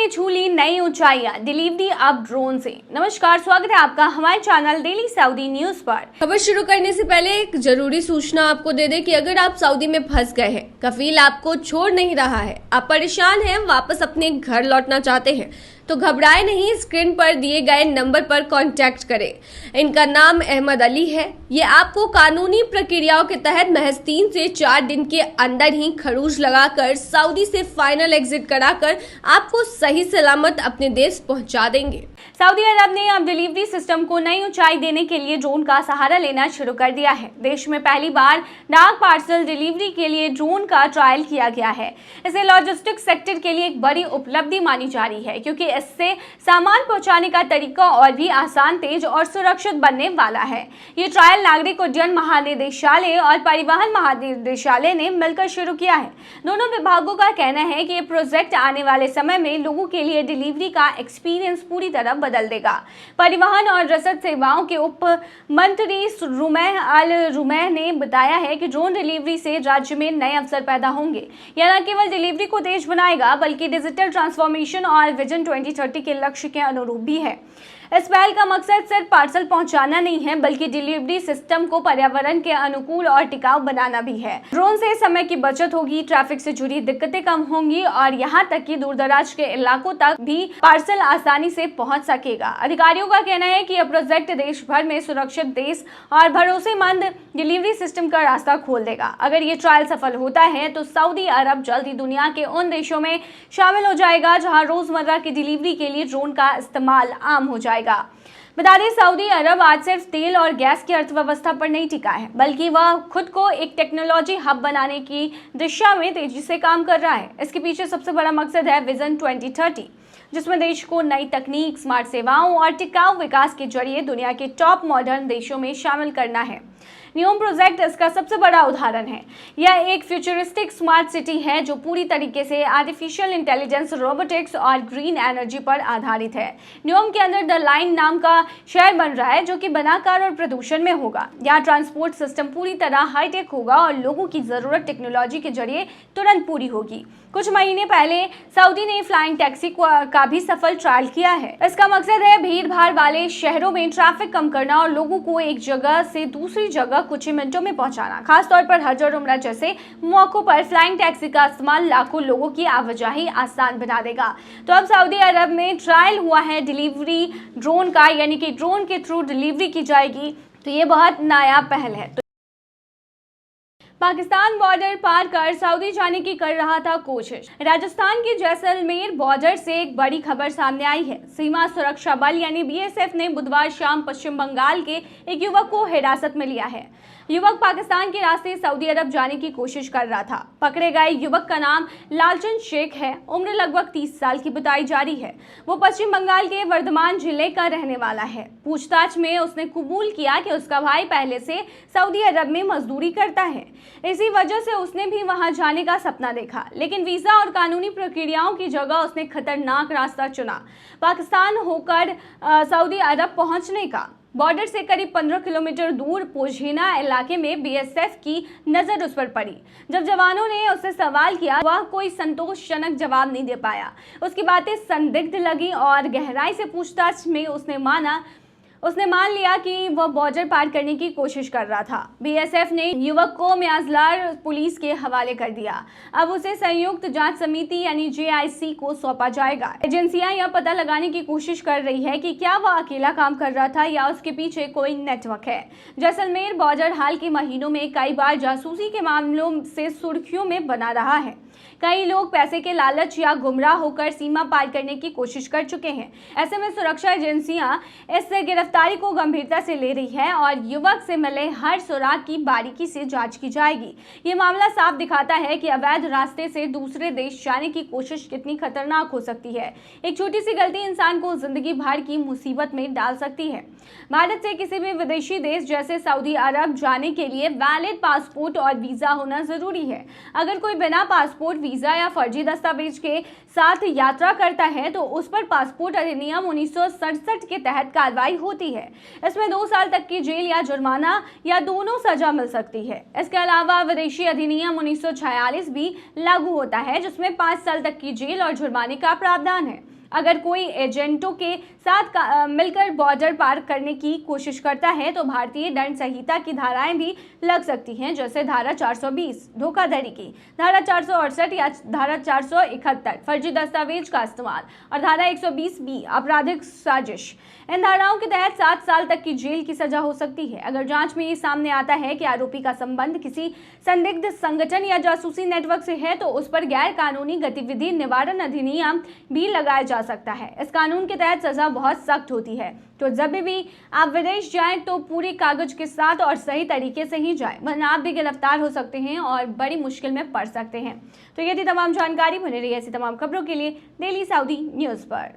ने छू ली नई ऊंचाइयां, डिलीवरी अब ड्रोन से। नमस्कार, स्वागत है आपका हमारे चैनल डेली सऊदी न्यूज पर। खबर शुरू करने से पहले एक जरूरी सूचना आपको दे दें कि अगर आप सऊदी में फंस गए हैं, कफील आपको छोड़ नहीं रहा है, आप परेशान हैं, वापस अपने घर लौटना चाहते हैं, तो घबराए नहीं, स्क्रीन पर दिए गए नंबर पर कांटेक्ट करें। इनका नाम अहमद अली है। ये आपको कानूनी प्रक्रियाओं के तहत महज 3 से 4 दिन के अंदर ही खरूज लगाकर सऊदी से फाइनल एग्जिट कराकर आपको सही सलामत अपने देश पहुंचा देंगे। सऊदी अरब ने अब डिलीवरी सिस्टम को नई ऊंचाई देने के लिए ड्रोन का सहारा लेना शुरू कर दिया है। देश में पहली बार डाक पार्सल डिलीवरी के लिए ड्रोन का ट्रायल किया गया है। इसे लॉजिस्टिक्स सेक्टर के लिए एक बड़ी उपलब्धि मानी जा रही है, क्योंकि इससे सामान पहुंचाने का तरीका और भी आसान, तेज और सुरक्षित बनने वाला है। ये ट्रायल नागरिक उड्डयन महानिदेशालय और परिवहन महानिदेशालय ने मिलकर शुरू किया है। दोनों विभागों का कहना है कि ये प्रोजेक्ट आने वाले समय में लोगों के लिए डिलीवरी का एक्सपीरियंस पूरी तरह बदल देगा। परिवहन और रसद सेवाओं के उप मंत्री रुमैह अल रुमैह ने बताया है कि ड्रोन डिलीवरी से राज्य में नए अवसर पैदा होंगे। यह न केवल डिलीवरी को तेज बनाएगा, बल्कि डिजिटल ट्रांसफॉर्मेशन और विजन 2030 के लक्ष्य के अनुरूप भी है। इस पहल का मकसद सिर्फ पार्सल पहुंचाना नहीं है, बल्कि डिलीवरी सिस्टम को पर्यावरण के अनुकूल और टिकाऊ बनाना भी है। ड्रोन से समय की बचत होगी, ट्रैफिक से जुड़ी दिक्कतें कम होंगी और यहां तक कि दूरदराज के इलाकों तक भी पार्सल आसानी से पहुंच सकेगा। अधिकारियों का कहना है कि यह प्रोजेक्ट देश भर में सुरक्षित, देश और भरोसेमंद डिलीवरी सिस्टम का रास्ता खोल देगा। अगर ये ट्रायल सफल होता है तो सऊदी अरब जल्द ही दुनिया के उन देशों में शामिल हो जाएगा जहां रोजमर्रा की डिलीवरी के लिए ड्रोन का इस्तेमाल आम हो जाएगा। बता दें, सऊदी अरब आज सिर्फ तेल और गैस की अर्थव्यवस्था पर नहीं टिका है, बल्कि वह खुद को एक टेक्नोलॉजी हब बनाने की दिशा में तेजी से काम कर रहा है। इसके पीछे सबसे बड़ा मकसद है विजन 2030, जिसमें देश को नई तकनीक, स्मार्ट सेवाओं और टिकाऊ विकास के जरिए दुनिया के टॉप मॉडर्न देशों में शामिल करना है। न्यूम प्रोजेक्ट इसका सबसे बड़ा उदाहरण है। यह एक फ्यूचरिस्टिक स्मार्ट सिटी है जो पूरी तरीके से आर्टिफिशियल इंटेलिजेंस, रोबोटिक्स और ग्रीन एनर्जी पर आधारित है। न्यूम के अंदर द लाइन नाम का शहर बन रहा है, जो कि बिना कार और प्रदूषण में होगा। यहाँ ट्रांसपोर्ट सिस्टम पूरी तरह हाईटेक होगा और लोगों की जरूरत टेक्नोलॉजी के जरिए तुरंत पूरी होगी। कुछ महीने पहले सऊदी ने फ्लाइंग टैक्सी का भी सफल ट्रायल किया है। इसका मकसद है भीड़ भाड़ वाले शहरों में ट्रैफिक कम करना और लोगों को एक जगह से दूसरी जगह कुछ ही मिनटों में पहुंचाना। खासतौर पर हज और उम्रा जैसे मौकों पर फ्लाइंग टैक्सी का इस्तेमाल लाखों लोगों की आवाजाही आसान बना देगा। तो अब सऊदी अरब में ट्रायल हुआ है डिलीवरी ड्रोन का, यानी कि ड्रोन के थ्रू डिलीवरी की जाएगी। तो ये बहुत नया पहल है। पाकिस्तान बॉर्डर पार कर सऊदी जाने की कर रहा था कोशिश। राजस्थान के जैसलमेर बॉर्डर से एक बड़ी खबर सामने आई है। सीमा सुरक्षा बल यानी बीएसएफ ने बुधवार शाम पश्चिम बंगाल के एक युवक को हिरासत में लिया है। युवक पाकिस्तान के रास्ते सऊदी अरब जाने की कोशिश कर रहा था। पकड़े गए युवक का नाम लालचंद शेख है। उम्र लगभग 30 साल की बताई जा रही है। वो पश्चिम बंगाल के वर्धमान जिले का रहने वाला है। पूछताछ में उसने कबूल किया कि उसका भाई पहले से सऊदी अरब में मजदूरी करता है। इसी वजह से उसने भी वहां जाने का सपना देखा, लेकिन वीजा और कानूनी प्रक्रियाओं की जगह उसने खतरनाक रास्ता चुना, पाकिस्तान होकर सऊदी अरब पहुंचने का। बॉर्डर से करीब 15 किलोमीटर दूर पोजीना इलाके में बीएसएफ की नजर उस पर पड़ी। जब जवानों ने उससे सवाल किया, वह कोई संतोषजनक जवाब नहीं दे पाया। उसकी बातें संदिग्ध लगी और गहराई से पूछताछ में उसने मान लिया कि वह बॉर्डर पार करने की कोशिश कर रहा था। बीएसएफ ने युवक को म्याजलार पुलिस के हवाले कर दिया। अब उसे संयुक्त जांच समिति यानी जेआईसी को सौंपा जाएगा। एजेंसियां यह पता लगाने की कोशिश कर रही है कि क्या वह अकेला काम कर रहा था या उसके पीछे कोई नेटवर्क है। जैसलमेर बॉर्डर हाल के महीनों में कई बार जासूसी के मामलों से सुर्खियों में बना रहा है। कई लोग पैसे के लालच या गुमराह होकर सीमा पार करने की कोशिश कर चुके हैं। ऐसे में सुरक्षा एजेंसियां इस गिरफ्तारी को गंभीरता से ले रही है और युवक से मिले हर सुराग की बारीकी से जांच की जाएगी। ये मामला साफ दिखाता है कि अवैध रास्ते से दूसरे देश जाने की कोशिश कितनी खतरनाक हो सकती है। एक छोटी सी गलती इंसान को जिंदगी भर की मुसीबत में डाल सकती है। भारत से किसी भी विदेशी देश जैसे सऊदी अरब जाने के लिए वैलिड पासपोर्ट और वीजा होना जरूरी है। अगर कोई बिना पासपोर्ट पासपोर्ट, वीजा या फर्जी दस्तावेज के साथ यात्रा करता है तो उस पर पासपोर्ट अधिनियम 1967 के तहत कार्रवाई होती है। इसमें 2 साल तक की जेल या जुर्माना या दोनों सजा मिल सकती है। इसके अलावा विदेशी अधिनियम 1946 भी लागू होता है, जिसमें 5 साल तक की जेल और जुर्माने का प्रावधान है। अगर कोई एजेंटों के साथ मिलकर बॉर्डर पार करने की कोशिश करता है तो भारतीय दंड संहिता की धाराएं भी लग सकती हैं, जैसे धारा 420 धोखाधड़ी की, धारा 468 या धारा 471 फर्जी दस्तावेज का इस्तेमाल और धारा 120B आपराधिक साजिश। इन धाराओं के तहत 7 साल तक की जेल की सजा हो सकती है। अगर जांच में ये सामने आता है कि आरोपी का संबंध किसी संदिग्ध संगठन या जासूसी नेटवर्क से है तो उस पर गैर कानूनी गतिविधि निवारण अधिनियम भी लगाया जा सकता है। इस कानून के तहत सजा बहुत सख्त होती है। तो जब भी आप विदेश जाएं तो पूरी कागज के साथ और सही तरीके से ही जाएं, वरना आप भी गिरफ्तार हो सकते हैं और बड़ी मुश्किल में पड़ सकते हैं। तो ये थी तमाम जानकारी। बने रहिए ऐसी तमाम खबरों के लिए डेली सऊदी न्यूज़ पर।